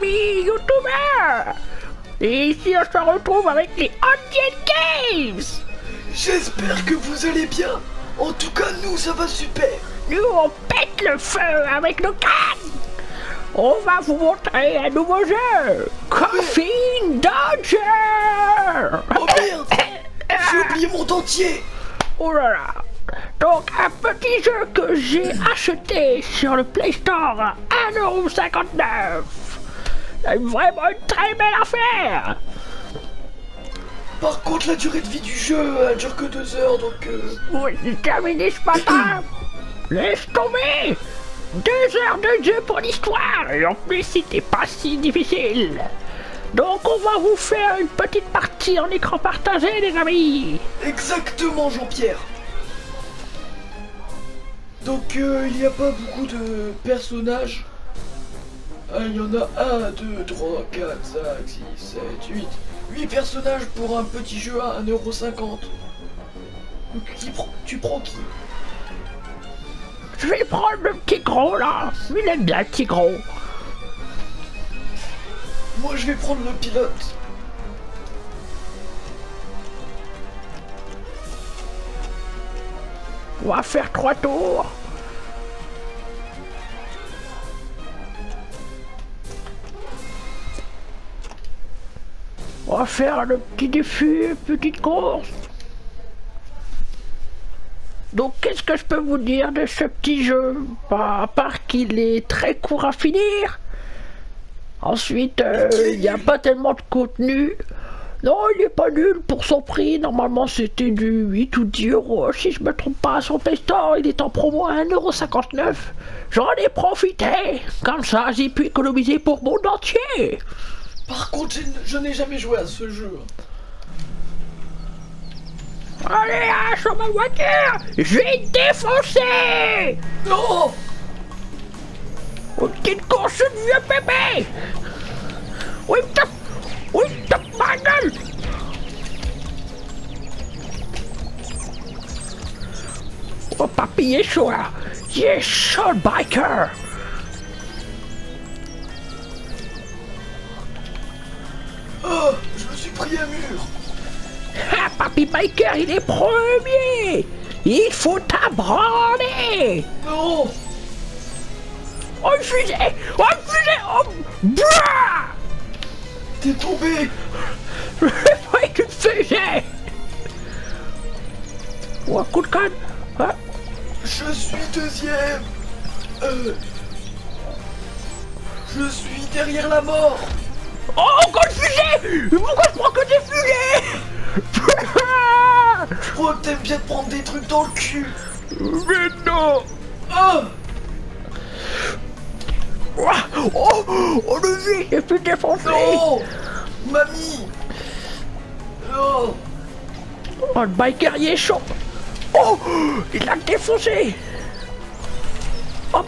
amis youtubeurs. Et ici on se retrouve avec les Undead Games. J'espère que vous allez bien. En tout cas, nous, ça va super. Nous on pète le feu avec nos cannes. On va vous montrer un nouveau jeu, Coffee Dodger. Oh merde, j'ai oublié mon dentier. Oh là là. Donc un petit jeu que j'ai acheté sur le Play Store à 1,59€. C'est vraiment une très belle affaire. Par contre, la durée de vie du jeu, elle dure que 2 heures, donc Oui, j'ai terminé ce matin. Laisse tomber. 2 heures de jeu pour l'histoire. Et en plus, c'était pas si difficile. Donc on va vous faire une petite partie en écran partagé, les amis. Exactement, Jean-Pierre. Donc il n'y a pas beaucoup de personnages. Il y en a 1, 2, 3, 4, 5, 6, 7, 8. 8 personnages pour un petit jeu à 1,50€. Donc tu prends qui? Je vais prendre le petit gros là. Il aime bien le petit gros. Moi je vais prendre le pilote. On va faire 3 tours. On va faire le petit défi, petite course. Donc qu'est-ce que je peux vous dire de ce petit jeu? À part qu'il est très court à finir. Ensuite, il n'y a pas tellement de contenu. Non, il n'est pas nul pour son prix. Normalement, c'était du 8 ou 10€. Si je me trompe pas, sur Play Store, il est en promo à 1,59€. J'en ai profité. Comme ça, j'ai pu économiser pour mon dentier. Par contre, je n'ai jamais joué à ce jeu. Allez, là, sur ma voiture, je vais défoncer. Non! Une petite course de vieux bébé. Oui, tape ma gueule. Oh, papy est chaud là. Il est chaud, le biker. Oh, je me suis pris un mur. Ah, papy biker, il est premier. Il faut t'abranler. Non! Oh, une fusée. Oh, une fusée. Oh, brrr. T'es tombé! Avec une fusée. Oh, un coup de canne. Ah. Je suis deuxième! Je suis derrière la mort! Oh, encore une fusée. Pourquoi je prends que des fusées? Je crois que t'aimes bien te prendre des trucs dans le cul! Mais non. Oh! Oh, le vie, j'ai pu défoncer. Non! Mamie! Non! Oh, le biker, il est chaud. Oh, il a défoncé. Hop.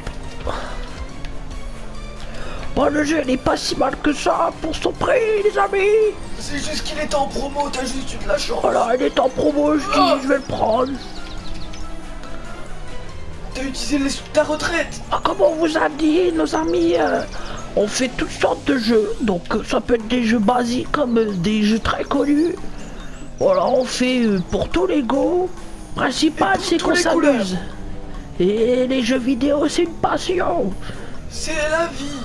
Bon, le jeu n'est pas si mal que ça pour son prix, les amis. C'est juste qu'il est en promo, t'as juste eu de la chance! Voilà, il est en promo, je dis, je vais le prendre. T'as utilisé les sous de ta retraite! Ah, comme on vous a dit, nos amis, on fait toutes sortes de jeux. Donc, ça peut être des jeux basiques comme des jeux très connus. Voilà, on fait pour tous les goûts. Principal, c'est qu'on s'amuse. Et les jeux vidéo, c'est une passion. C'est la vie!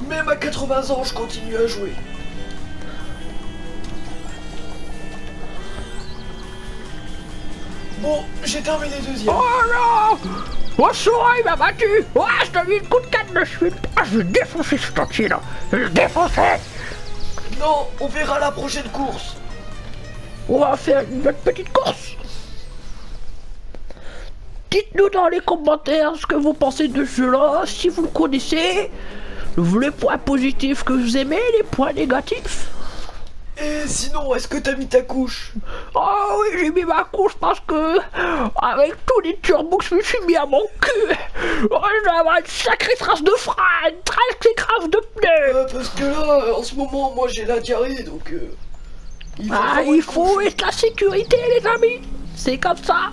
Même à 80 ans, je continue à jouer. Bon, j'ai terminé deuxième. Oh non! Oh, Sora, il m'a battu! Oh, je t'ai mis une coup de canne de suite! Ah, je vais défoncer ce tantier là! Je vais le défoncer! Non, on verra la prochaine course. On va faire une autre petite course! Dites-nous dans les commentaires ce que vous pensez de ce jeu-là, si vous le connaissez, les points positifs que vous aimez, les points négatifs. Et sinon, est-ce que t'as mis ta couche? Oh oui, j'ai mis ma couche parce que, avec tous les turbos que je me suis mis à mon cul, oh, j'avais une sacrée trace de frein, une sacrée trace de pneus. Parce que là, en ce moment, moi j'ai la diarrhée, donc Il faut être la sécurité, les amis. C'est comme ça.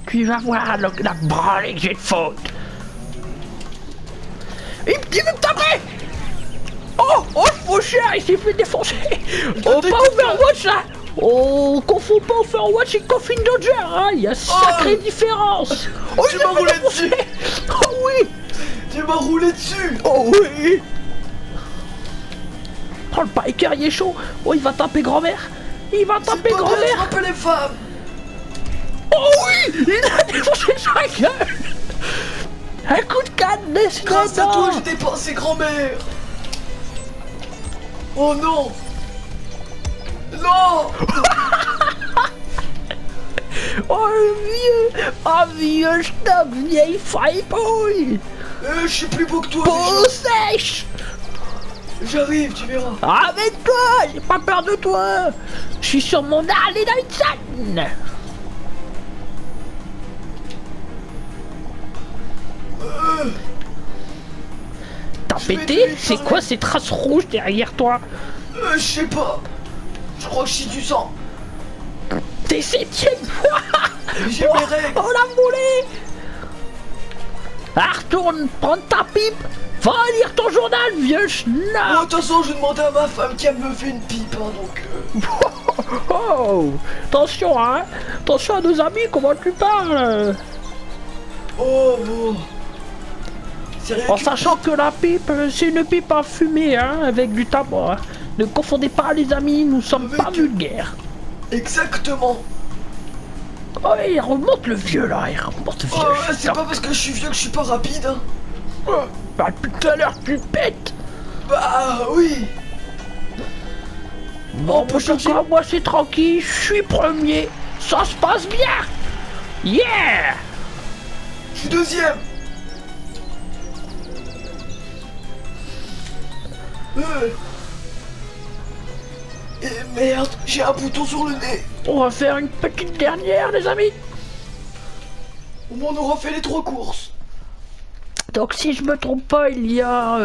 Tu vas voir la branlée que j'ai de faute. Il veut me taper. Oh, mon cher, il s'est fait défoncer. Oh, pas Overwatch là. Oh, confond pas Overwatch et Coffin Dodger, hein. Il y a sacrée différence. Oh, tu m'as roulé dessus. Oh oui. Tu m'as roulé dessus. Oh oui. Oh, le biker, il est chaud. Oh, il va taper grand-mère. Il va taper grand-mère. Frapper les femmes. Oh oui. Il a défoncé sa gueule. Un coup de canne, laisse-le. Grâce à toi, j'ai dépensé grand-mère. Oh non. Non. Oh le vieux schnock, vieille faille-pouille. Je suis plus beau que toi. Peau sèche. J'arrive, tu verras. Avec toi, j'ai pas peur de toi. Je suis sur mon Harley Davidson. T'as pété? C'est quoi ces traces rouges derrière toi? Je sais pas. Je crois que je chie du sang. T'es 7ème fois. J'ai mes règles. Oh la moulée. Ah, retourne prendre ta pipe. Va lire ton journal, vieux Oh, schnock. de toute façon, je demandais à ma femme qu'elle me fait une pipe, hein, donc... Oh, attention, hein. Attention à nos amis, comment tu parles. Oh, bon... Sérieux, En sachant que la pipe, c'est une pipe à fumer, hein, avec du tabac. Hein. Ne confondez pas, les amis, nous sommes pas vulgaires. Exactement. Oh, il remonte le vieux, là, il remonte le vieux. Oh, c'est pas parce que je suis vieux que je suis pas rapide, hein. Oh, bah, depuis tout à l'heure, tu pètes. Bah, oui. Bon, en tout cas, moi, c'est tranquille, je suis premier. Ça se passe bien. Yeah. Je suis deuxième. Et merde, j'ai un bouton sur le nez. On va faire une petite dernière, les amis. Au moins, on aura fait les 3 courses. Donc, si je me trompe pas, il y a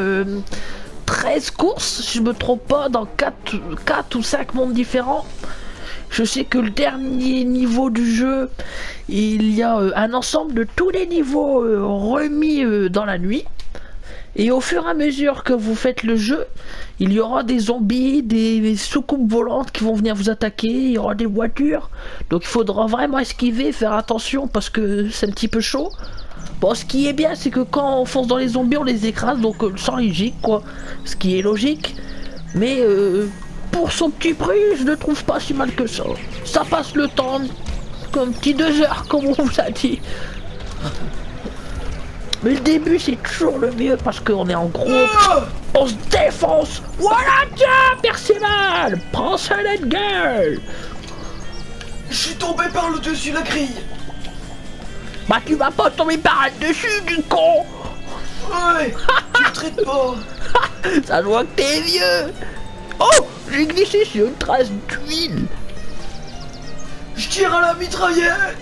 13 courses, si je me trompe pas, dans 4 ou 5 mondes différents. Je sais que le dernier niveau du jeu, il y a un ensemble de tous les niveaux remis dans la nuit. Et au fur et à mesure que vous faites le jeu, il y aura des zombies, des soucoupes volantes qui vont venir vous attaquer, il y aura des voitures. Donc il faudra vraiment esquiver, faire attention parce que c'est un petit peu chaud. Bon, ce qui est bien, c'est que quand on fonce dans les zombies, on les écrase, donc le sang il gicle, quoi. Ce qui est logique. Mais pour son petit prix, je ne trouve pas si mal que ça. Ça passe le temps, comme petit 2 heures, comme on vous a dit. Mais le début, c'est toujours le mieux parce qu'on est en groupe. On se défonce. Voilà, tiens, Perceval, prends ça, la gueule. Je suis tombé par le dessus de la grille. Bah, tu vas pas tomber par le dessus, du con. Ouais, tu me traites pas. Ça se voit que t'es vieux. Oh, j'ai glissé sur une trace d'huile. Je tire à la mitraillette.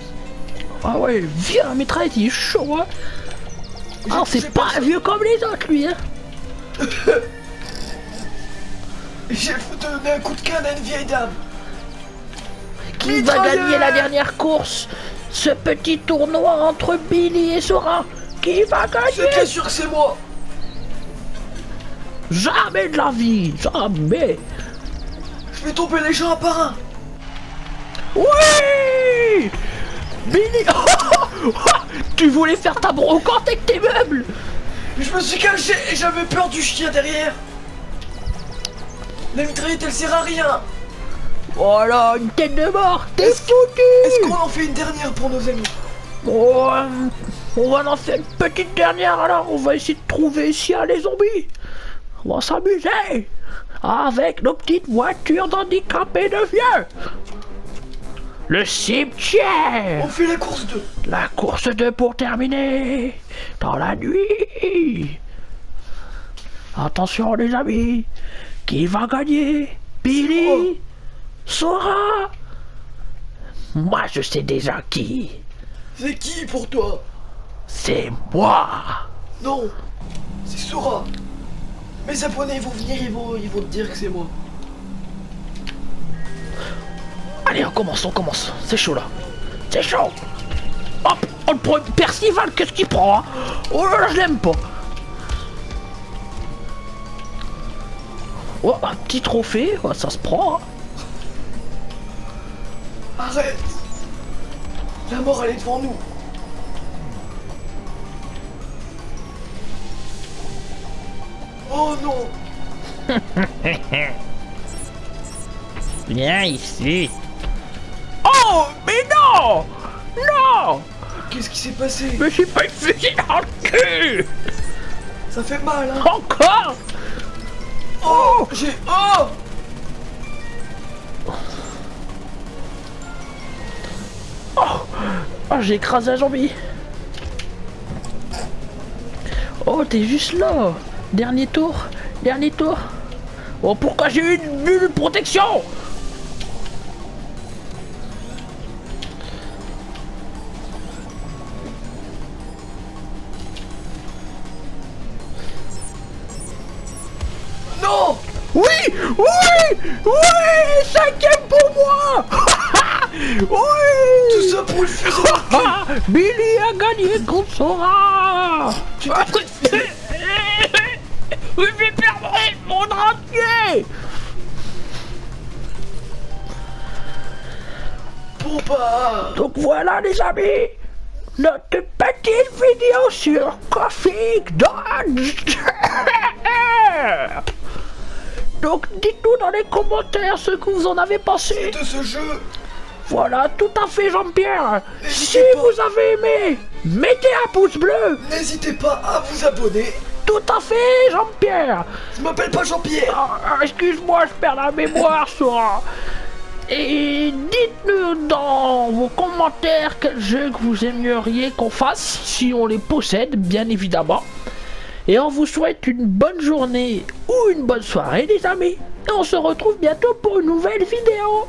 Ah ouais, vieux, la mitraillette, il est chaud, hein. Ah, c'est pas vieux comme les autres, lui, hein. J'ai donné un coup de canne à une vieille dame. Qui va gagner la dernière course? Ce petit tournoi entre Billy et Sora. Qui va gagner? C'est bien sûr que c'est moi. Jamais de la vie, jamais. Je vais tomber les gens un par un. Oui, Billy. Tu voulais faire ta brocante avec tes meubles. Je me suis caché et j'avais peur du chien derrière. La mitraillette, elle sert à rien. Voilà, une tête de mort, t'es foutu. Est-ce qu'on en fait une dernière pour nos amis? Oh, on va en faire une petite dernière alors, on va essayer de trouver s'il y a les zombies. On va s'amuser avec nos petites voitures d'handicapés de vieux. Le cimetière. On fait la course 2. La course 2 pour terminer. Dans la nuit. Attention les amis. Qui va gagner? Billy? Sora? Moi je sais déjà qui. C'est qui pour toi? C'est moi. Non, c'est Sora. Mes abonnés vont venir, ils vont te dire que c'est moi. Allez, on commence. C'est chaud là. C'est chaud. Hop, on le prend. Percival, qu'est-ce qu'il prend, hein? Oh là là, je l'aime pas. Oh, un petit trophée, oh, ça se prend. Hein. Arrête! La mort, elle est devant nous. Oh non! Viens ici. Oh, mais non! Non! Qu'est-ce qui s'est passé? Je me suis pas fusil dans le cul! Ça fait mal, hein? Encore! Oh! J'ai... Oh! Oh, j'ai écrasé un zombie. Oh, t'es juste là. Dernier tour. Dernier tour. Oh, pourquoi j'ai eu une bulle de protection? Non! Oui! Oui! Oui! Cinquième pour moi! Oui! Tout ça pour une fusée dans le cul. Ah, Billy a gagné contre Sora! Tu t'es pris de fusée. Oui, je vais perdre mon entier! Bon bah... Donc voilà les amis, notre petite vidéo sur Coffee Dodge. Donc dites-nous dans les commentaires ce que vous en avez pensé. de ce jeu. Voilà, tout à fait Jean-Pierre. Si N'hésitez pas. vous avez aimé, mettez un pouce bleu. N'hésitez pas à vous abonner. Tout à fait Jean-Pierre. Je m'appelle pas Jean-Pierre. Excuse-moi, je perds la mémoire Sora. Et dites-nous dans vos commentaires quel jeu que vous aimeriez qu'on fasse, si on les possède, bien évidemment. Et on vous souhaite une bonne journée ou une bonne soirée, les amis. Et on se retrouve bientôt pour une nouvelle vidéo.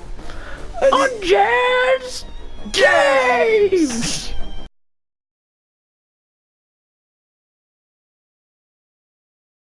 Allez. Angels Games!